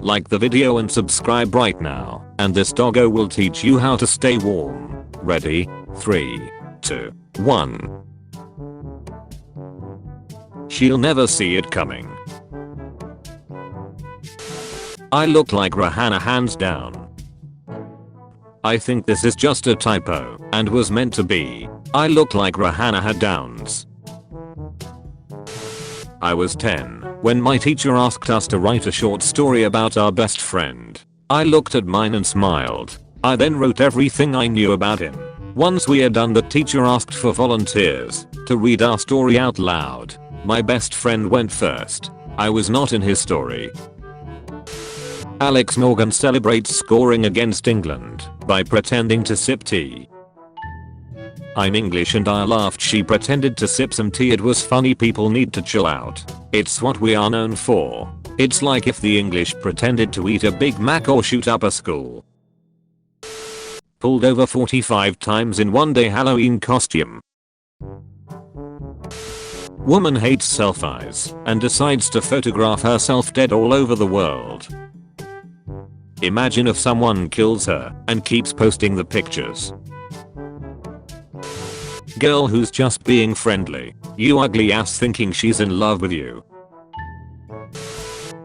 Like the video and subscribe right now, and this doggo will teach you how to stay warm. Ready? 3, 2, 1. She'll never see it coming. I look like Rihanna hands down. I think this is just a typo and was meant to be. I look like Rihanna had downs. I was 10 when my teacher asked us to write a short story about our best friend. I looked at mine and smiled. I then wrote everything I knew about him. Once we had done, the teacher asked for volunteers to read our story out loud. My best friend went first. I was not in his story. Alex Morgan celebrates scoring against England by pretending to sip tea. I'm English and I laughed. She pretended to sip some tea. It was funny. People need to chill out. It's what we are known for. It's like if the English pretended to eat a Big Mac or shoot up a school. Pulled over 45 times in one day. Halloween costume. Woman hates selfies and decides to photograph herself dead all over the world. Imagine if someone kills her and keeps posting the pictures. Girl who's just being friendly. You ugly ass, thinking she's in love with you.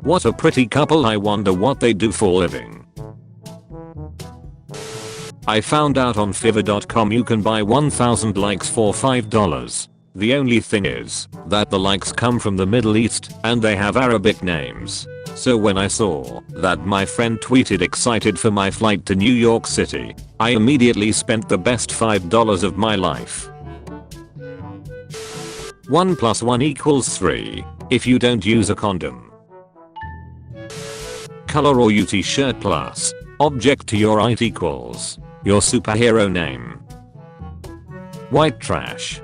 What a pretty couple. I wonder what they do for a living. I found out on fiverr.com you can buy 1,000 likes for $5. The only thing is that the likes come from the Middle East and they have Arabic names. So when I saw that my friend tweeted excited for my flight to New York City, I immediately spent the best $5 of my life. 1 + 1 = 3 if you don't use a condom. Color or UT shirt plus object to your it equals your superhero name. White trash.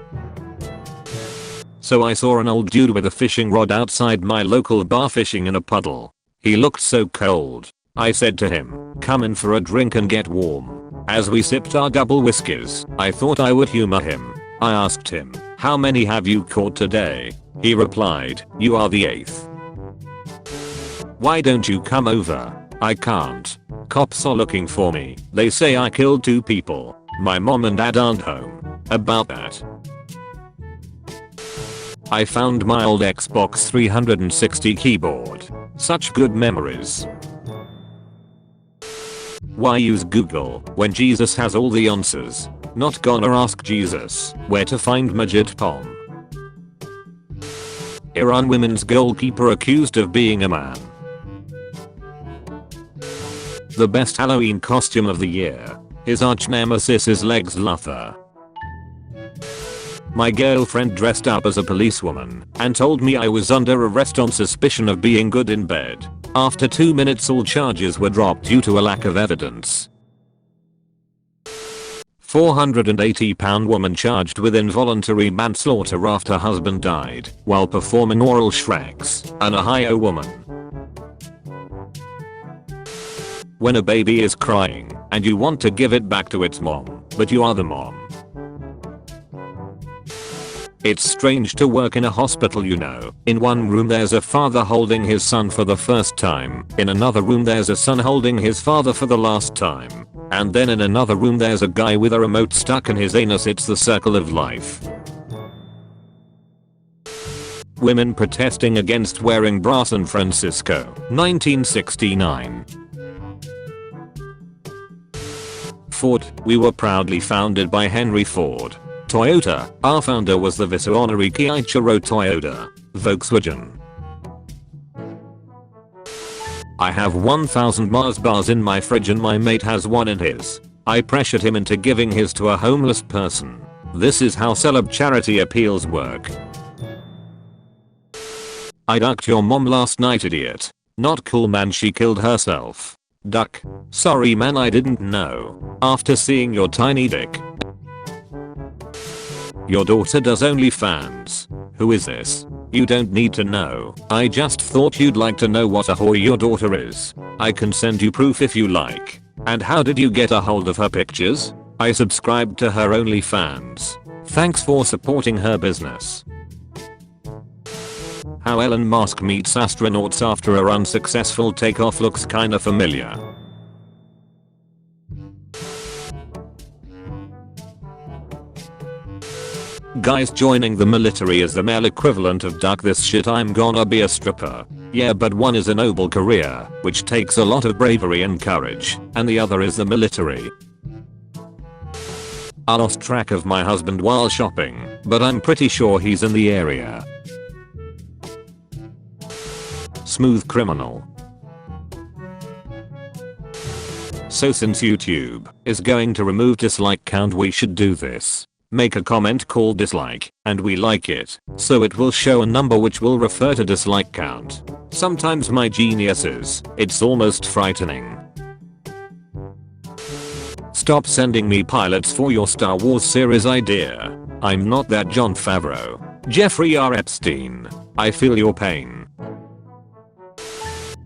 So I saw an old dude with a fishing rod outside my local bar fishing in a puddle. He looked so cold. I said to him, "Come in for a drink and get warm." As we sipped our double whiskeys, I thought I would humor him. I asked him, "How many have you caught today?" He replied, "You are the 8th. Why don't you come over?" "I can't. Cops are looking for me. They say I killed 2 people. My mom and dad aren't home." About that, I found my old Xbox 360 keyboard. Such good memories. Why use Google when Jesus has all the answers? Not gonna ask Jesus where to find Majid Pom. Iran women's goalkeeper accused of being a man. The best Halloween costume of the year. His arch nemesis is Lex Luthor. My girlfriend dressed up as a policewoman and told me I was under arrest on suspicion of being good in bed. After 2 minutes all charges were dropped due to a lack of evidence. 480-pound woman charged with involuntary manslaughter after husband died while performing oral shreks. An Ohio woman. When a baby is crying and you want to give it back to its mom, but you are the mom. It's strange to work in a hospital, you know. In one room there's a father holding his son for the first time. In another room there's a son holding his father for the last time. And then in another room there's a guy with a remote stuck in his anus. It's the circle of life. Women protesting against wearing bra. San Francisco, 1969. Ford. We were proudly founded by Henry Ford. Toyota. Our founder was the visionary Kiichiro Toyota. Volkswagen. I have 1,000 Mars bars in my fridge and my mate has one in his. I pressured him into giving his to a homeless person. This is how celeb charity appeals work. I ducked your mom last night, idiot. Not cool, man, she killed herself. Duck. Sorry man, I didn't know. After seeing your tiny dick. Your daughter does OnlyFans. Who is this? You don't need to know. I just thought you'd like to know what a whore your daughter is. I can send you proof if you like. And how did you get a hold of her pictures? I subscribed to her OnlyFans. Thanks for supporting her business. How Elon Musk meets astronauts after a unsuccessful takeoff looks kinda familiar. Guys, joining the military is the male equivalent of duck this shit, I'm gonna be a stripper. Yeah, but one is a noble career, which takes a lot of bravery and courage, and the other is the military. I lost track of my husband while shopping, but I'm pretty sure he's in the area. Smooth criminal. So since YouTube is going to remove dislike count, we should do this. Make a comment called dislike, and we like it, so it will show a number which will refer to dislike count. Sometimes my genius is, it's almost frightening. Stop sending me pilots for your Star Wars series idea. I'm not that Jon Favreau. Jeffrey R. Epstein. I feel your pain.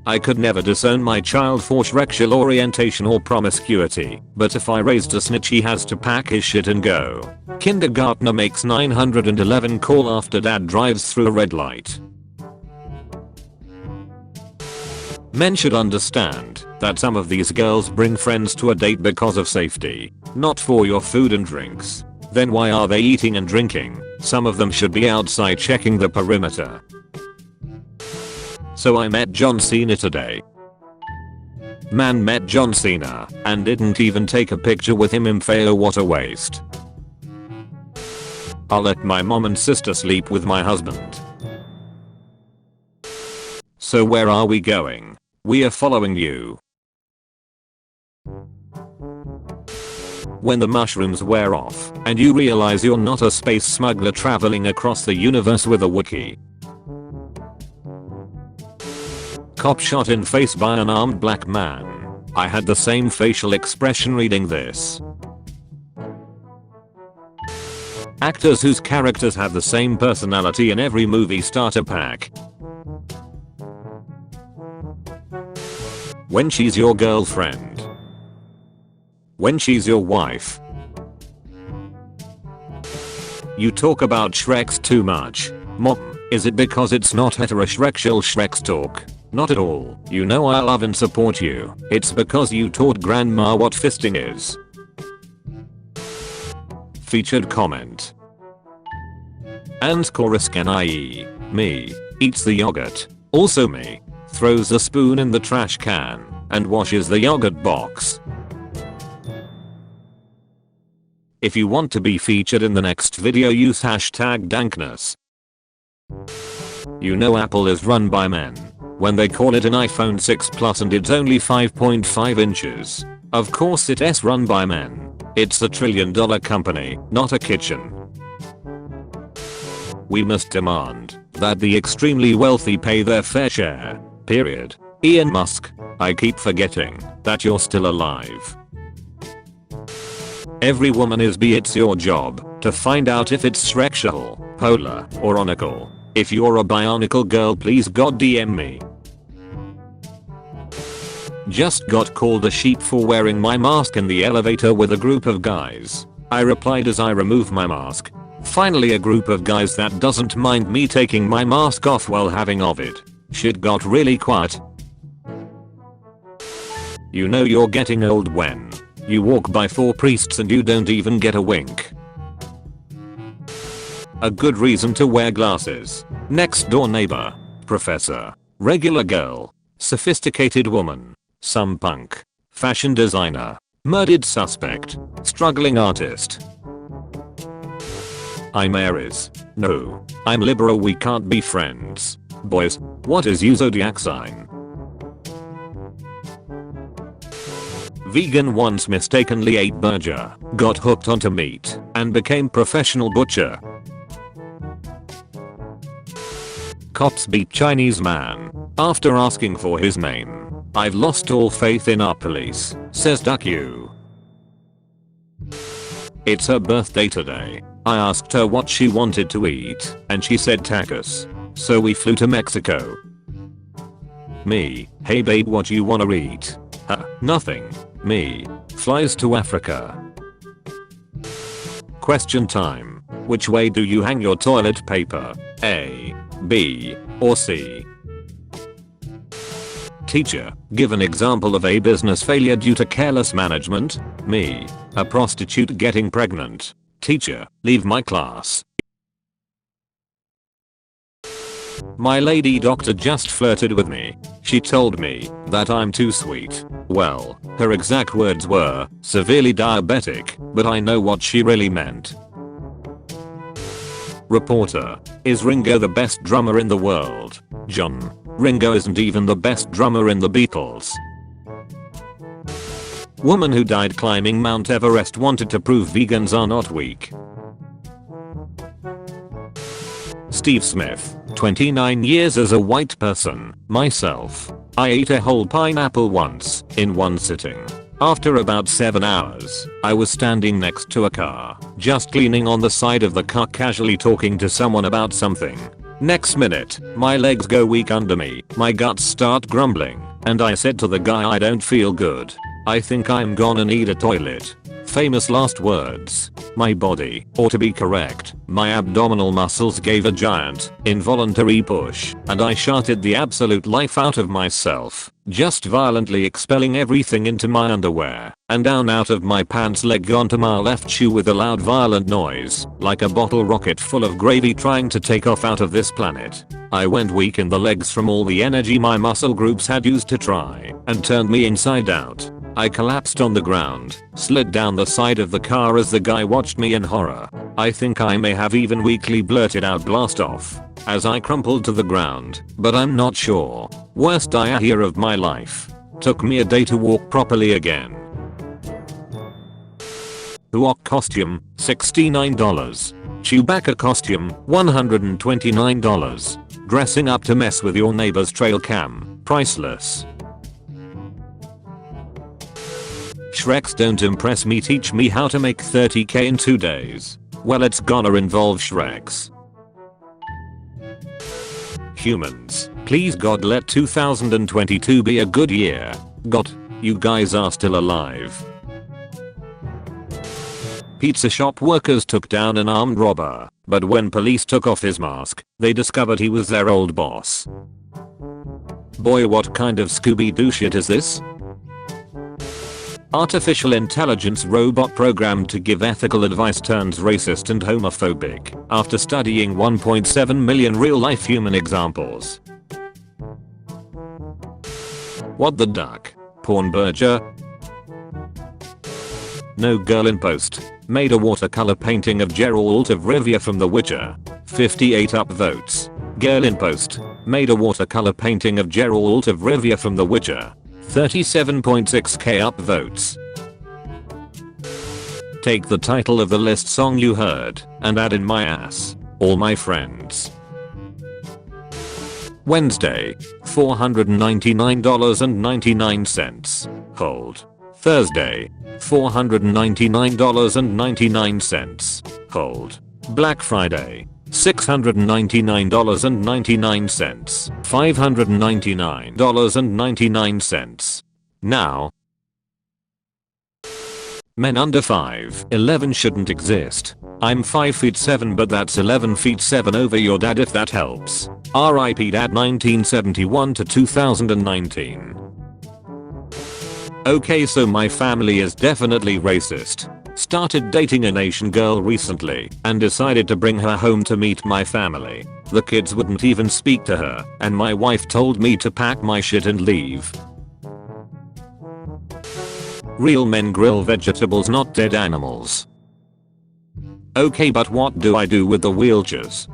I could never disown my child for sexual orientation or promiscuity, but if I raised a snitch he has to pack his shit and go. Kindergartner makes 911 call after dad drives through a red light. Men should understand that some of these girls bring friends to a date because of safety, not for your food and drinks. Then why are they eating and drinking? Some of them should be outside checking the perimeter. So I met John Cena today. Man met John Cena and didn't even take a picture with him. What a waste. I'll let my mom and sister sleep with my husband. So where are we going? We are following you. When the mushrooms wear off and you realize you're not a space smuggler traveling across the universe with a Wookiee. Cop shot in face by an armed black man. I had the same facial expression reading this. Actors whose characters have the same personality in every movie starter pack. When she's your girlfriend. When she's your wife. You talk about Shreks too much. Mom, is it because it's not heterosexual Shreks talk? Not at all. You know I love and support you. It's because you taught grandma what fisting is. Featured comment. And chorus can I.e. me. Eats the yogurt. Also me. Throws a spoon in the trash can. And washes the yogurt box. If you want to be featured in the next video, use hashtag dankness. You know Apple is run by men. When they call it an iPhone 6 Plus and it's only 5.5 inches. Of course it's run by men. It's a $1 trillion company, not a kitchen. We must demand that the extremely wealthy pay their fair share. Period. Elon Musk, I keep forgetting that you're still alive. Every woman is it's your job to find out if it's sexual, polar, or onical. If you're a bionicle girl, please God DM me. Just got called a sheep for wearing my mask in the elevator with a group of guys. I replied as I remove my mask. Finally a group of guys that doesn't mind me taking my mask off while having of it. Shit got really quiet. You know you're getting old when you walk by 4 priests and you don't even get a wink. A good reason to wear glasses. Next door neighbor. Professor. Regular girl. Sophisticated woman. Some punk. Fashion designer. Murdered suspect. Struggling artist. I'm Aries. No. I'm Libra, we can't be friends. Boys, what is your zodiac sign? Vegan once mistakenly ate burger, got hooked onto meat, and became professional butcher. Cops beat Chinese man after asking for his name. I've lost all faith in our police, says Duck You. It's her birthday today. I asked her what she wanted to eat, and she said tacos. So we flew to Mexico. Me, hey babe, what you wanna eat? Nothing. Me, flies to Africa. Question time. Which way do you hang your toilet paper? A, B, or C? Teacher, give an example of a business failure due to careless management. Me. A prostitute getting pregnant. Teacher, leave my class. My lady doctor just flirted with me. She told me that I'm too sweet. Well, her exact words were, severely diabetic, but I know what she really meant. Reporter, is Ringo the best drummer in the world? John, Ringo isn't even the best drummer in the Beatles. Woman who died climbing Mount Everest wanted to prove vegans are not weak. Steve Smith, 29 years as a white person, myself. I ate a whole pineapple once, in one sitting. After about 7 hours, I was standing next to a car, just leaning on the side of the car casually talking to someone about something. Next minute, my legs go weak under me, my guts start grumbling, and I said to the guy I don't feel good. I think I'm gonna need a toilet. Famous last words. My body, or to be correct, my abdominal muscles gave a giant, involuntary push, and I sharted the absolute life out of myself, just violently expelling everything into my underwear, and down out of my pants leg onto my left shoe with a loud violent noise, like a bottle rocket full of gravy trying to take off out of this planet. I went weak in the legs from all the energy my muscle groups had used to try, and turned me inside out. I collapsed on the ground, slid down the side of the car as the guy watched me in horror. I think I may have even weakly blurted out blast off as I crumpled to the ground, but I'm not sure. Worst diarrhea of my life. Took me a day to walk properly again. Ewok costume, $69. Chewbacca costume, $129. Dressing up to mess with your neighbor's trail cam, priceless. Shreks don't impress me, teach me how to make 30k in 2 days. Well, it's gonna involve Shreks. Humans, please God let 2022 be a good year. God, you guys are still alive. Pizza shop workers took down an armed robber, but when police took off his mask, they discovered he was their old boss. Boy, what kind of Scooby-Doo shit is this? Artificial intelligence robot programmed to give ethical advice turns racist and homophobic after studying 1.7 million real-life human examples. What the duck? Porn Berger? No girl in post made a watercolor painting of Geralt of Rivia from The Witcher. 58 upvotes. Girl in post made a watercolor painting of Geralt of Rivia from The Witcher. 37.6k upvotes. Take the title of the list song you heard and add in my ass. All my friends. Wednesday, $499.99. Hold. Thursday, $499.99. Hold. Black Friday, $699.99. $599.99. Now. Men under 5'11" shouldn't exist. I'm 5'7" but that's 11 feet 7 over your dad if that helps. RIP Dad 1971 to 2019. Okay, so my family is definitely racist. Started dating an Asian girl recently and decided to bring her home to meet my family. The kids wouldn't even speak to her and my wife told me to pack my shit and leave. Real men grill vegetables, not dead animals. Okay, but what do I do with the wheelchairs?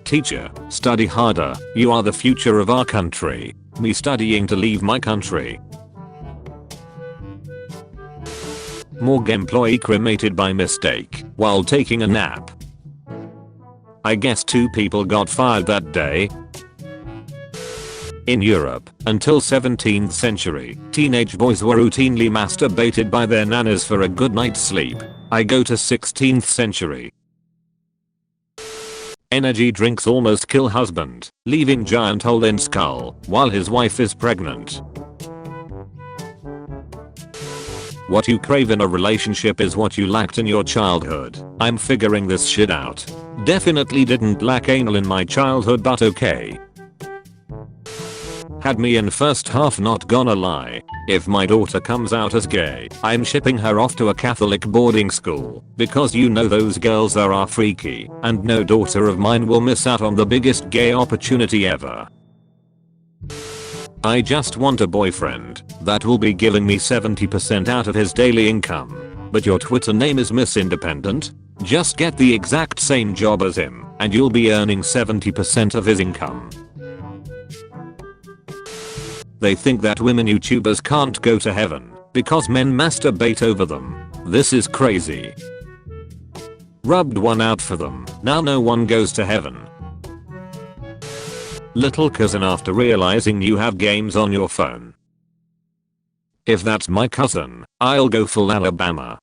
Teacher, study harder, you are the future of our country. Me studying to leave my country. Morgue employee cremated by mistake while taking a nap. I guess 2 people got fired that day. In Europe, until 17th century, teenage boys were routinely masturbated by their nanas for a good night's sleep. I go to 16th century. Energy drinks almost kill husband, leaving giant hole in skull while his wife is pregnant. What you crave in a relationship is what you lacked in your childhood. I'm figuring this shit out. Definitely didn't lack anal in my childhood, but okay. Had me in first half, not gonna lie. If my daughter comes out as gay, I'm shipping her off to a Catholic boarding school, because you know those girls are freaky, and no daughter of mine will miss out on the biggest gay opportunity ever. I just want a boyfriend that will be giving me 70% out of his daily income. But your Twitter name is Miss Independent? Just get the exact same job as him, and you'll be earning 70% of his income. They think that women YouTubers can't go to heaven because men masturbate over them. This is crazy. Rubbed one out for them. Now no one goes to heaven. Little cousin after realizing you have games on your phone. If that's my cousin, I'll go full Alabama.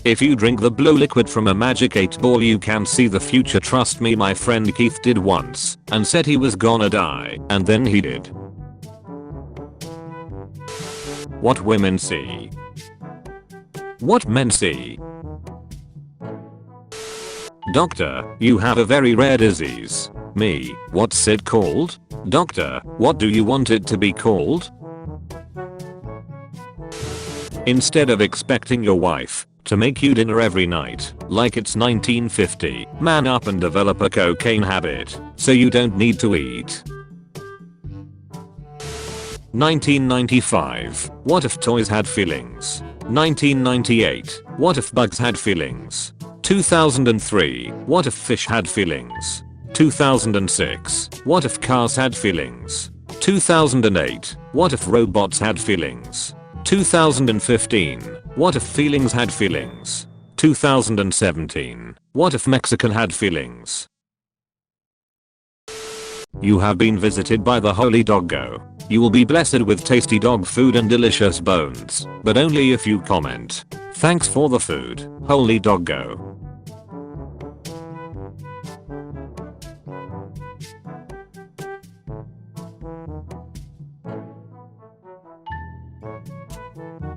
If you drink the blue liquid from a magic 8-ball you can see the future. Trust me, my friend Keith did once and said he was gonna die, and then he did. What women see. What men see. Doctor, you have a very rare disease. Me, what's it called? Doctor, what do you want it to be called? Instead of expecting your wife to make you dinner every night like it's 1950, man up and develop a cocaine habit so you don't need to eat. 1995. What if toys had feelings? 1998. What if bugs had feelings? 2003. What if fish had feelings? 2006. What if cars had feelings? 2008. What if robots had feelings? 2015. What if feelings had feelings? 2017. What if Mexican had feelings? You have been visited by the Holy Doggo. You will be blessed with tasty dog food and delicious bones, but only if you comment. Thanks for the food, Holy Doggo.